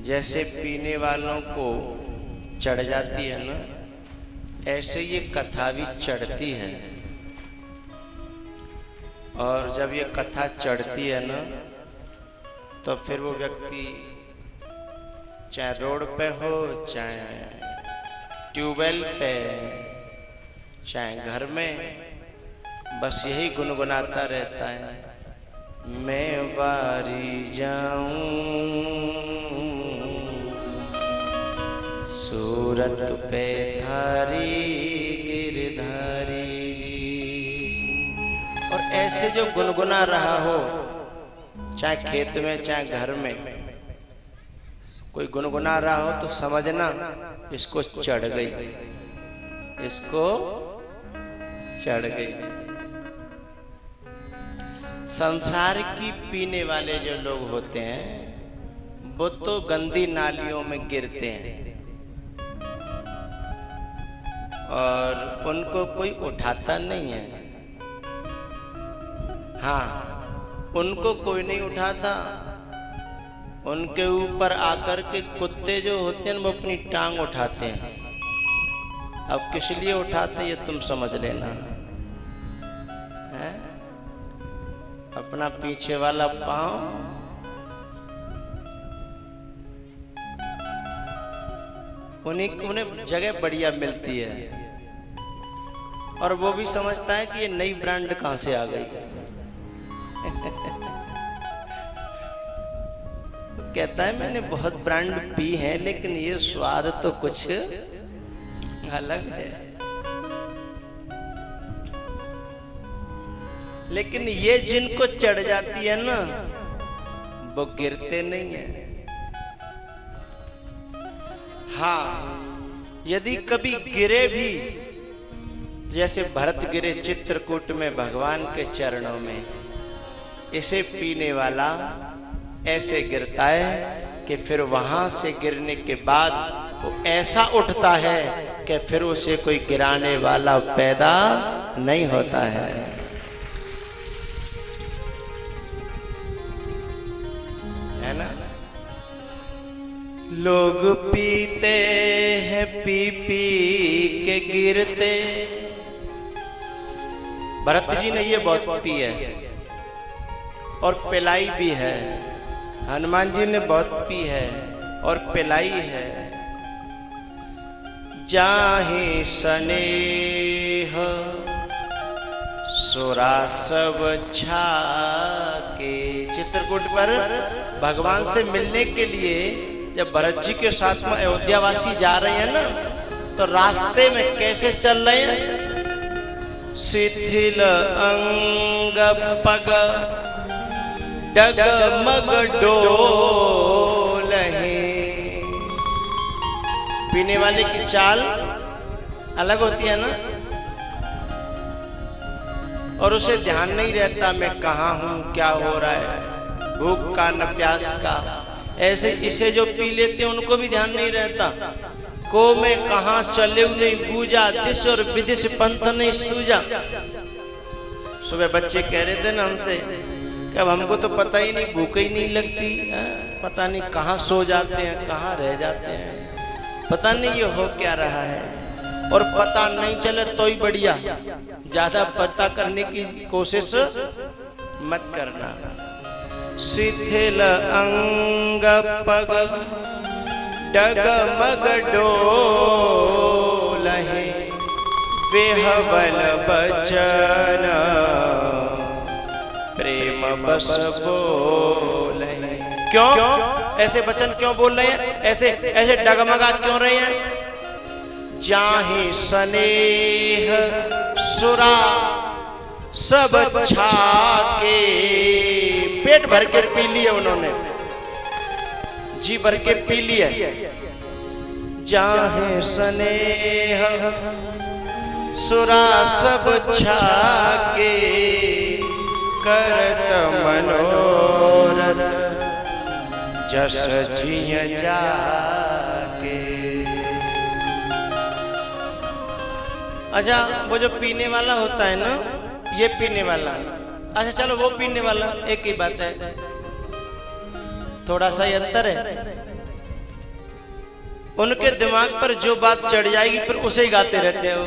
जैसे पीने वालों को चढ़ जाती है ना, ऐसे ये कथा भी चढ़ती है। और जब ये कथा चढ़ती है ना, तो फिर वो व्यक्ति चाहे रोड पे हो, चाहे ट्यूबवेल पे, चाहे घर में, बस यही गुनगुनाता रहता है, मैं बारी जाऊं सूरत पे थारी गिरधारी जी। और ऐसे जो गुनगुना रहा हो, चाहे खेत में चाहे घर में, कोई गुनगुना रहा हो तो समझना इसको चढ़ गई, इसको चढ़ गई। संसार की पीने वाले जो लोग होते हैं वो तो गंदी नालियों में गिरते हैं और उनको कोई उठाता नहीं है। हाँ, उनको कोई नहीं उठाता। उनके ऊपर आकर के कुत्ते जो होते हैं वो अपनी टांग उठाते हैं। अब किस लिए उठाते ये तुम समझ लेना है? अपना पीछे वाला पांव उन्हें जगह बढ़िया मिलती है और वो भी समझता है कि ये नई ब्रांड कहां से आ गई। कहता है मैंने बहुत ब्रांड पी है लेकिन ये स्वाद तो कुछ अलग है। लेकिन ये जिनको चढ़ जाती है ना, वो गिरते नहीं है। हाँ, यदि कभी गिरे भी, जैसे भरत गिरे चित्रकूट में भगवान के चरणों में, इसे पीने वाला ऐसे गिरता है कि फिर वहां से गिरने के बाद वो ऐसा उठता है कि फिर उसे कोई गिराने वाला पैदा नहीं होता है। है ना? लोग पीते हैं पी पी के गिरते। भरत जी ने ये बहुत पी है और पिलाई भी है। हनुमान जी ने बहुत पी है और पिलाई है। जाहि स्नेह सुरा सब छाके। चित्रकूट पर भगवान से मिलने के लिए जब भरत जी के साथ में अयोध्यावासी जा रहे हैं ना, तो रास्ते में कैसे चल रहे हैं? शिथिल अंग पग डगमग डोलहि। पीने वाले की चाल अलग होती है ना, और उसे ध्यान नहीं रहता मैं कहाँ हूं, क्या हो रहा है, भूख का न प्यास का। ऐसे इसे जो पी लेते हैं उनको भी ध्यान नहीं रहता। को मैं कहाँ चले नहीं बूझा, दिश और विदिश पंथ नहीं सूझा। सुबह बच्चे कह रहे थे ना हमसे कि अब हमको तो पता ही नहीं, भूख ही नहीं लगती, पता नहीं कहाँ सो जाते हैं, कहाँ रह जाते हैं, पता नहीं ये हो क्या रहा है। और पता नहीं चले तो ही बढ़िया, ज्यादा पता करने की कोशिश मत करना। शिथिल अंग पग डगमग डोलहि। बेहबल बचन प्रेम बस बोलहि। क्यों ऐसे वचन क्यों बोल रहे हैं? ऐसे ऐसे डगमगा क्यों रहे हैं? जाहि स्नेह सुरा सब छाके। पेट भर के पी लिए उन्होंने, जी भर के पी लिए। जाहि स्नेह सुरा सब छाके। करत मनोरथ जस जिय जाके। अच्छा, वो जो पीने वाला होता है ना, ये पीने वाला, अच्छा चलो वो पीने वाला, एक ही बात है, थोड़ा सा ही अंतर है। उनके दिमाग पर जो बात चढ़ जाएगी फिर उसे ही गाते रहते हो।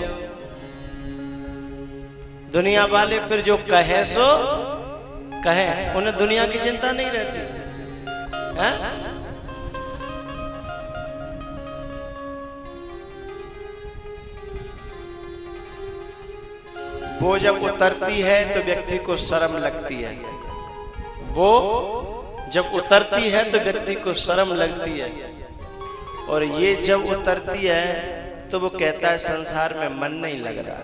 दुनिया वाले फिर जो कहे सो कहे, उन्हें दुनिया की चिंता नहीं रहती है? वो जब उतरती है तो व्यक्ति को शर्म लगती है, वो जब उतरती है तो व्यक्ति को शर्म लगती है, और ये जब उतरती है तो वो कहता है संसार में मन नहीं लग रहा।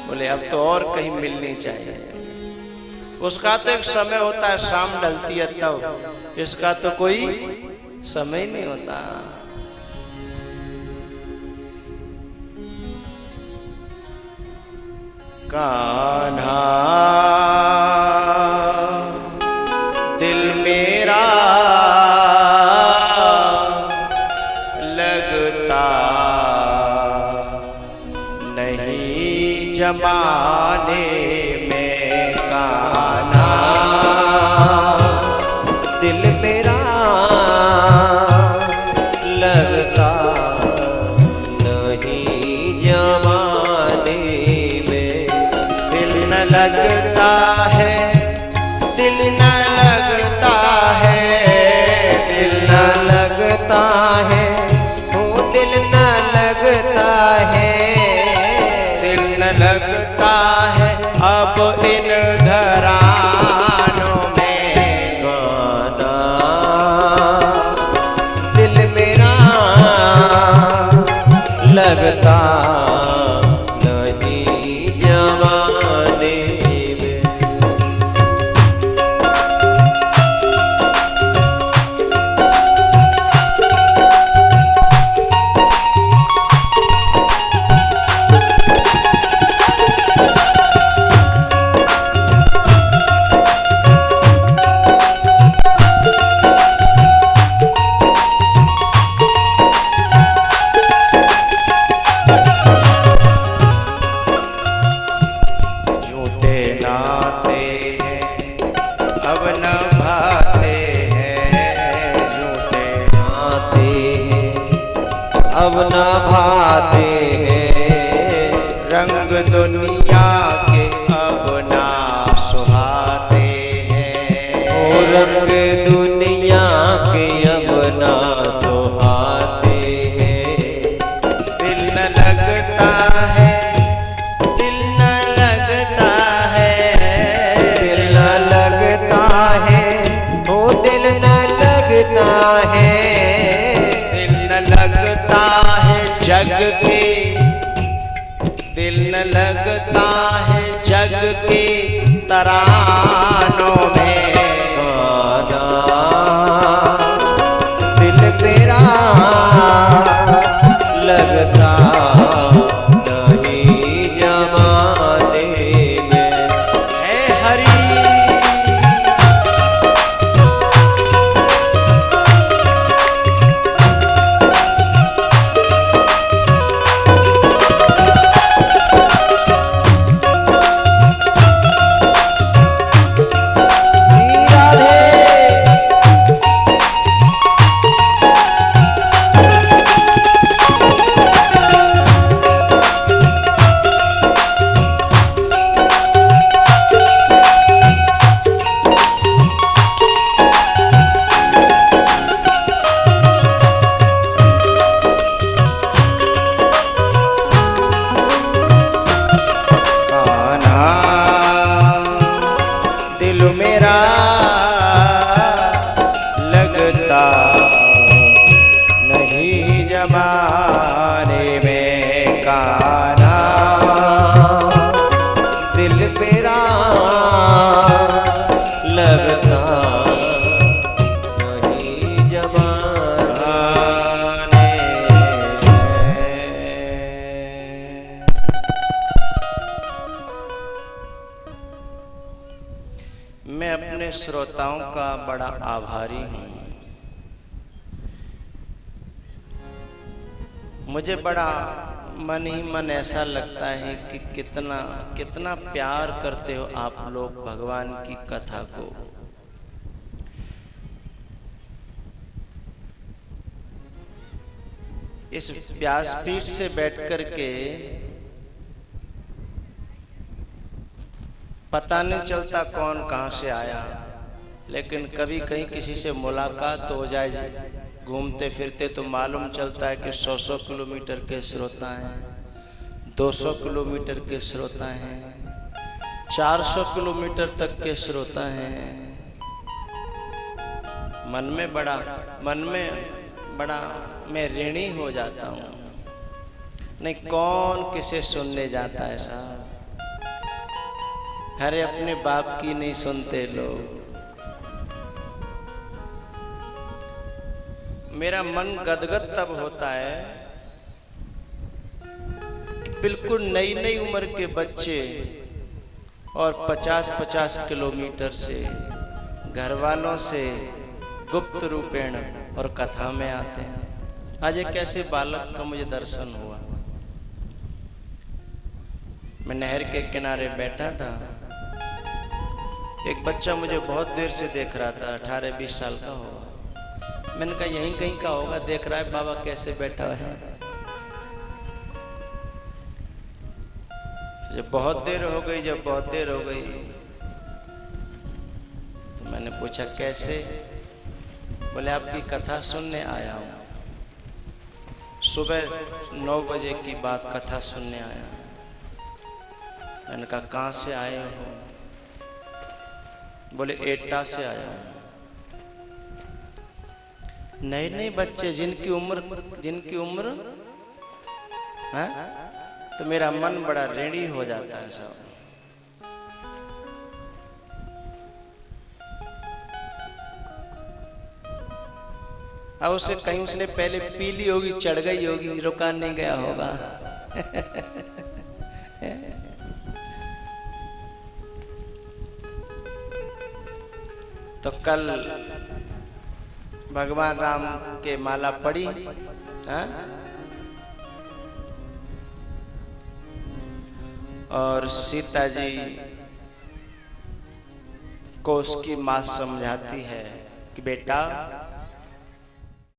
बोले अब तो और कहीं मिलनी चाहिए। उसका तो एक समय होता है, शाम ढलती है तब, इसका तो कोई समय नहीं होता। कान्हा दिल मेरा लगता नहीं जमाने में, कान्हा दिल मेरा लगता नहीं जमाने में। दिल न लगता है, दिल न लगता है, दिल न लगता है, वो दिल न लगता है, दिल न लगता है अब इन घरानों में। गाना दिल मेरा लगता नहीं जमाने में। अब न भाते हैं रंग दुनिया के, अब ना सुहाते हैं। ओ रंग दुनिया के अब ना सुहाते हैं। दिल न लगता है, दिल न लगता है, दिल न लगता है, ओ दिल न लगता है, दिल न लगता है जग के, दिल न लगता है जग के तरानों में। दिल मेरा लगता नहीं जमाने में। है हरि मेरा लगता नहीं जमाने में। कान्हा दिल मेरा लगता नहीं जमाने में। मैं अपने श्रोताओं का बड़ा आभारी हूँ। मुझे बड़ा मन ही मन ऐसा लगता है कि कितना कितना प्यार करते हो आप लोग भगवान की कथा को। इस व्यासपीठ से बैठ कर के पता नहीं चलता कौन कहां से आया, लेकिन कभी कहीं किसी से मुलाकात हो जाए घूमते फिरते तो मालूम चलता है कि 100 किलोमीटर के श्रोता हैं, 200 किलोमीटर के श्रोता हैं, 400 किलोमीटर तक के श्रोता हैं। मन में बड़ा मैं ऋणी हो जाता हूँ। नहीं, कौन किसे सुनने जाता है साहब? अरे अपने बाप की नहीं सुनते लोग। मेरा मन गदगद तब होता है कि बिल्कुल नई नई उम्र के बच्चे और 50-50 किलोमीटर से घर वालों से गुप्त रूपेण और कथा में आते हैं। आज एक ऐसे बालक का मुझे दर्शन हुआ। मैं नहर के किनारे बैठा था, एक बच्चा मुझे बहुत देर से देख रहा था, 18-20 साल का होगा। मैंने कहा यहीं कहीं का होगा, देख रहा है बाबा कैसे बैठा है। जब बहुत देर हो गई तो मैंने पूछा कैसे? बोले आपकी कथा सुनने आया हूँ, सुबह 9 बजे की बात कथा सुनने आया। मैंने कहा कहाँ से आए हो? बोले एटा से आया हूँ। नए बच्चे जिनकी उम्र है, तो मेरा मन बड़ा ऋणी हो जाता है साहब। अब उसे कहीं उसने पहले पी ली होगी, चढ़ गई होगी, रुका नहीं गया होगा। तो कल भगवान राम के माला पड़ी, हाँ? और सीता जी को उसकी माँ समझाती है कि बेटा